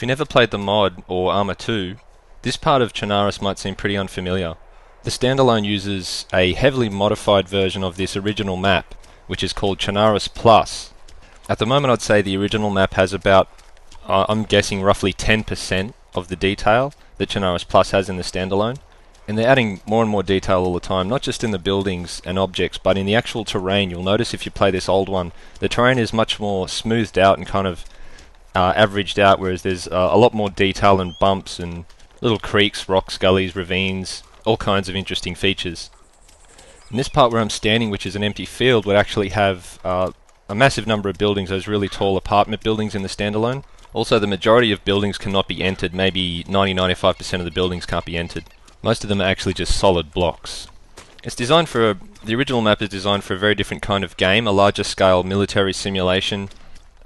you never played the mod or Arma 2, this part of Chernarus might seem pretty unfamiliar. The standalone uses a heavily modified version of this original map, which is called Chernarus Plus. At the moment I'd say the original map has about, I'm guessing roughly 10% of the detail that Chernarus Plus has in the standalone. And they're adding more and more detail all the time, not just in the buildings and objects, but in the actual terrain. You'll notice if you play this old one, the terrain is much more smoothed out and kind of averaged out, whereas there's a lot more detail and bumps and little creeks, rocks, gullies, ravines, all kinds of interesting features. In this part where I'm standing, which is an empty field, would actually have a massive number of buildings, those really tall apartment buildings in the standalone. Also, the majority of buildings cannot be entered, maybe 90-95% of the buildings can't be entered. Most of them are actually just solid blocks. It's designed for the original map is designed for a very different kind of game, a larger scale military simulation,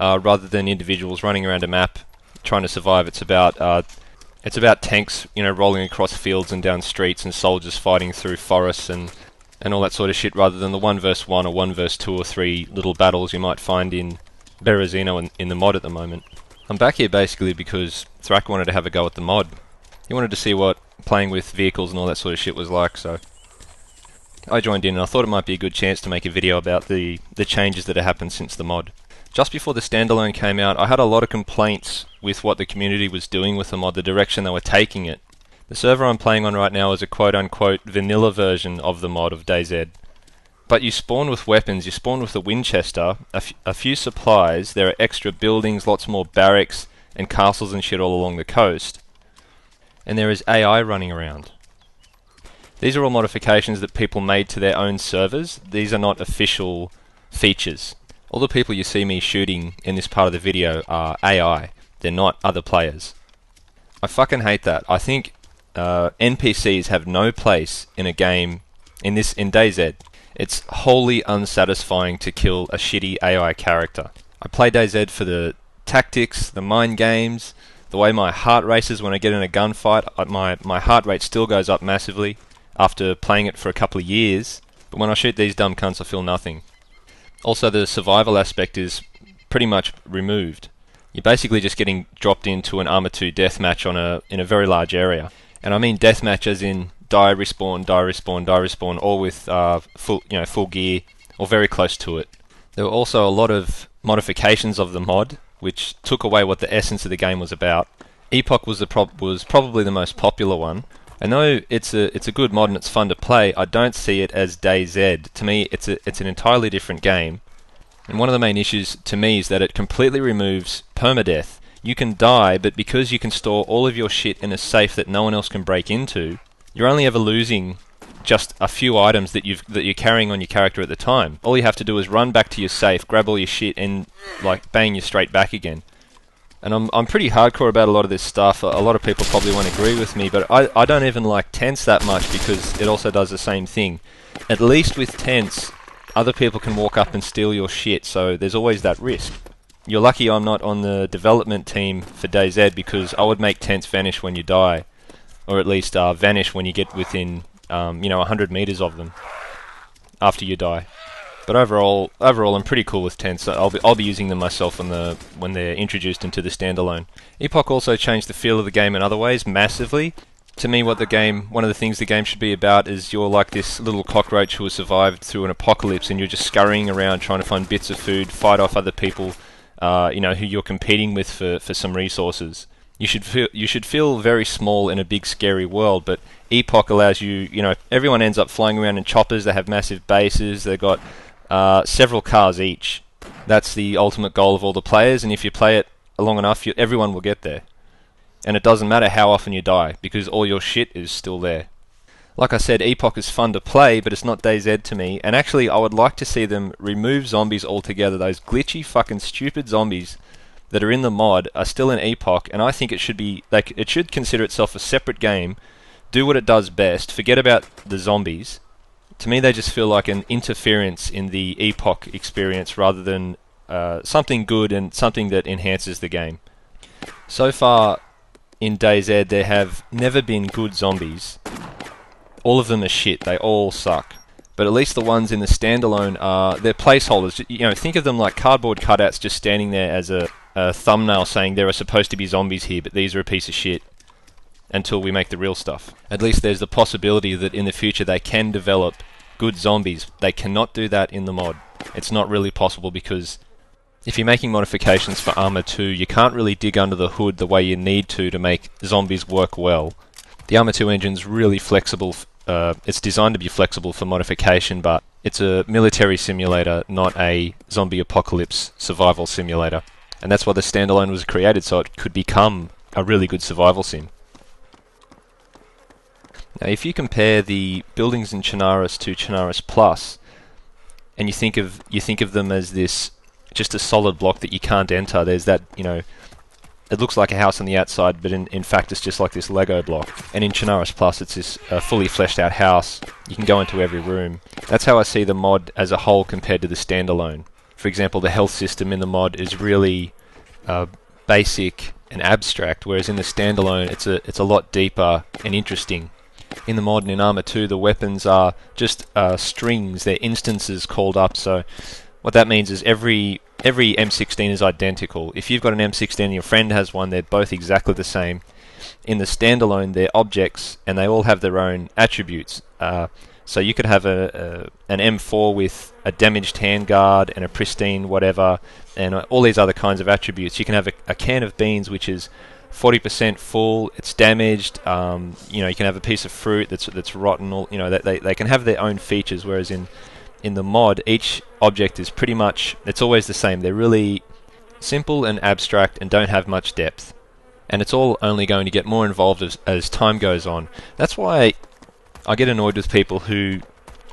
rather than individuals running around a map trying to survive. It's about tanks, rolling across fields and down streets, and soldiers fighting through forests and all that sort of shit, rather than the 1 versus 1 or 1 versus 2 or 3 little battles you might find in Berezino in the mod at the moment. I'm back here basically because Thrak wanted to have a go at the mod. He wanted to see what playing with vehicles and all that sort of shit was like, so I joined in and I thought it might be a good chance to make a video about the changes that have happened since the mod. Just before the standalone came out, I had a lot of complaints with what the community was doing with the mod, the direction they were taking it. The server I'm playing on right now is a quote-unquote vanilla version of the mod of DayZ. But you spawn with weapons, you spawn with a Winchester, a few supplies, there are extra buildings, lots more barracks and castles and shit all along the coast. And there is AI running around. These are all modifications that people made to their own servers. These are not official features. All the people you see me shooting in this part of the video are AI. They're not other players. I fucking hate that. I think NPCs have no place in a game in DayZ. It's wholly unsatisfying to kill a shitty AI character. I play DayZ for the tactics, the mind games, the way my heart races when I get in a gunfight. My heart rate still goes up massively after playing it for a couple of years, but when I shoot these dumb cunts I feel nothing. Also, the survival aspect is pretty much removed. You're basically just getting dropped into an Arma 2 deathmatch in a very large area. And I mean deathmatch as in die, respawn, die, respawn, die, respawn, all with full gear, or very close to it. There were also a lot of modifications of the mod, which took away what the essence of the game was about. Epoch was probably the most popular one. And though it's a good mod and it's fun to play, I don't see it as DayZ. To me, it's an entirely different game. And one of the main issues to me is that it completely removes permadeath. You can die, but because you can store all of your shit in a safe that no one else can break into, you're only ever losing just a few items that you're carrying on your character at the time. All you have to do is run back to your safe, grab all your shit, and bang, you're straight back again. And I'm pretty hardcore about a lot of this stuff. A lot of people probably won't agree with me, but I don't even like tents that much because it also does the same thing. At least with tents, other people can walk up and steal your shit, so there's always that risk. You're lucky I'm not on the development team for DayZ, because I would make tents vanish when you die, or at least vanish when you get within 100 meters of them after you die. But overall, I'm pretty cool with tents. So I'll be using them myself when they're introduced into the standalone. Epoch also changed the feel of the game in other ways massively. To me, one of the things the game should be about is you're like this little cockroach who has survived through an apocalypse, and you're just scurrying around trying to find bits of food, fight off other people, who you're competing with for some resources. You should feel very small in a big scary world, but Epoch allows you, everyone ends up flying around in choppers. They have massive bases. They've got several cars each. That's the ultimate goal of all the players, and if you play it long enough, everyone will get there. And it doesn't matter how often you die, because all your shit is still there. Like I said, Epoch is fun to play, but it's not DayZ to me, and actually I would like to see them remove zombies altogether. Those glitchy fucking stupid zombies that are in the mod are still in Epoch, and I think it should consider itself a separate game, do what it does best, forget about the zombies. To me, they just feel like an interference in the Epoch experience rather than something good and something that enhances the game. So far in DayZ, there have never been good zombies. All of them are shit. They all suck. But at least the ones in the standalone they're placeholders. Think of them like cardboard cutouts just standing there as a a thumbnail saying there are supposed to be zombies here, but these are a piece of shit, until we make the real stuff. At least there's the possibility that in the future they can develop good zombies. They cannot do that in the mod. It's not really possible, because if you're making modifications for Arma 2, you can't really dig under the hood the way you need to make zombies work well. The Arma 2 engine's really flexible. It's designed to be flexible for modification, but it's a military simulator, not a zombie apocalypse survival simulator. And that's why the standalone was created, so it could become a really good survival sim. Now, if you compare the buildings in Chernarus to Chernarus Plus, and you think of them as this just a solid block that you can't enter, there's that, it looks like a house on the outside, but in fact it's just like this Lego block. And in Chernarus Plus it's this fully fleshed out house. You can go into every room. That's how I see the mod as a whole compared to the standalone. For example, the health system in the mod is really basic and abstract, whereas in the standalone it's a lot deeper and interesting. In the mod and in Arma 2, the weapons are just strings, they're instances called up, so what that means is every M16 is identical. If you've got an M16 and your friend has one, they're both exactly the same. In the standalone, they're objects, and they all have their own attributes. So you could have an M4 with a damaged handguard and a pristine whatever, and all these other kinds of attributes. You can have a can of beans which is 40% full, it's damaged. You can have a piece of fruit that's rotten. They can have their own features, whereas in the mod, each object is pretty much, it's always the same. They're really simple and abstract and don't have much depth. And it's all only going to get more involved as time goes on. That's why I get annoyed with people who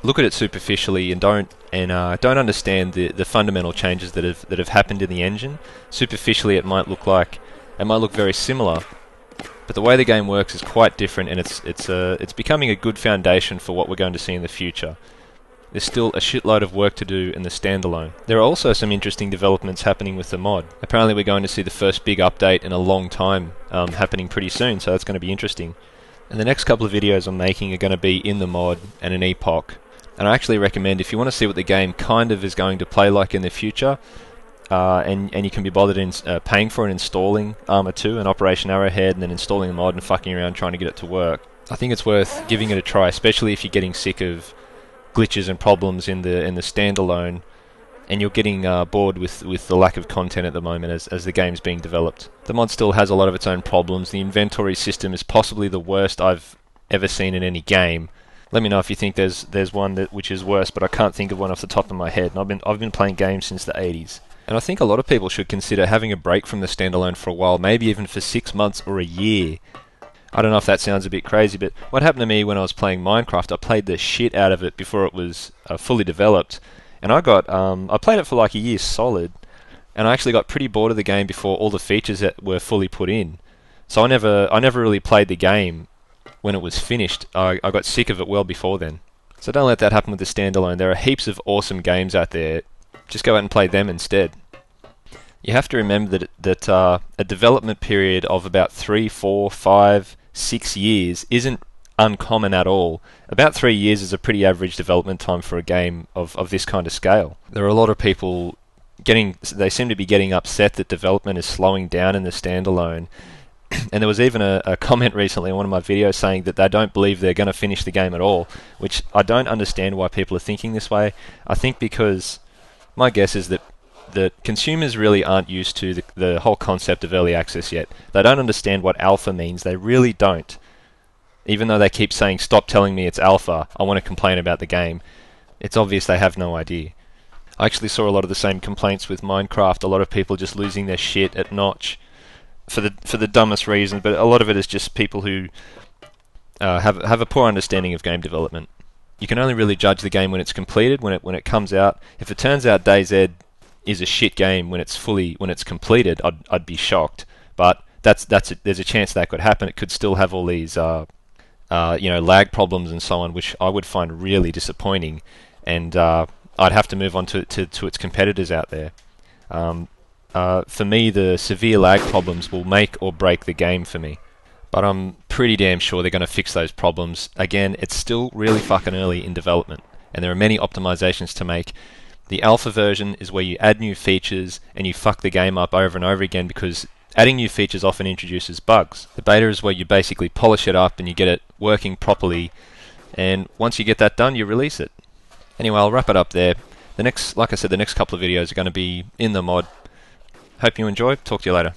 look at it superficially and don't understand the fundamental changes that have happened in the engine. Superficially, it might look very similar, but the way the game works is quite different, and it's becoming a good foundation for what we're going to see in the future. There's still a shitload of work to do in the standalone. There are also some interesting developments happening with the mod. Apparently we're going to see the first big update in a long time happening pretty soon, so that's going to be interesting. And the next couple of videos I'm making are going to be in the mod and an epoch. And I actually recommend, if you want to see what the game kind of is going to play like in the future, and you can be bothered in paying for and installing Arma 2 and Operation Arrowhead, and then installing the mod and fucking around trying to get it to work, I think it's worth giving it a try, especially if you're getting sick of glitches and problems in the standalone, and you're getting bored with the lack of content at the moment as the game's being developed. The mod still has a lot of its own problems. The inventory system is possibly the worst I've ever seen in any game. Let me know if you think there's one which is worse, but I can't think of one off the top of my head. And I've been playing games since the 80s. And I think a lot of people should consider having a break from the standalone for a while, maybe even for 6 months or a year. I don't know if that sounds a bit crazy, but what happened to me when I was playing Minecraft, I played the shit out of it before it was fully developed, and I played it for like a year solid, and I actually got pretty bored of the game before all the features that were fully put in. So I never really played the game when it was finished. I got sick of it well before then. So don't let that happen with the standalone. There are heaps of awesome games out there. Just go out and play them instead. You have to remember that a development period of about 3, 4, 5, 6 years isn't uncommon at all. About 3 years is a pretty average development time for a game of this kind of scale. There are a lot of people they seem to be getting upset that development is slowing down in the standalone. And there was even a comment recently in one of my videos saying that they don't believe they're going to finish the game at all, which I don't understand why people are thinking this way. I think because my guess is that consumers really aren't used to the whole concept of early access yet. They don't understand what alpha means. They really don't. Even though they keep saying, stop telling me it's alpha, I want to complain about the game. It's obvious they have no idea. I actually saw a lot of the same complaints with Minecraft, a lot of people just losing their shit at Notch for the dumbest reason, but a lot of it is just people who have a poor understanding of game development. You can only really judge the game when it's completed, when it comes out. If it turns out DayZ is a shit game when it's completed, I'd be shocked. But there's a chance that could happen. It could still have all these lag problems and so on, which I would find really disappointing, and I'd have to move on to its competitors out there. For me, the severe lag problems will make or break the game for me. But I'm pretty damn sure they're going to fix those problems. Again, it's still really fucking early in development, and there are many optimizations to make. The alpha version is where you add new features and you fuck the game up over and over again because adding new features often introduces bugs. The beta is where you basically polish it up and you get it working properly, and once you get that done, you release it. Anyway, I'll wrap it up there. Like I said, the next couple of videos are going to be in the mod. Hope you enjoy. Talk to you later.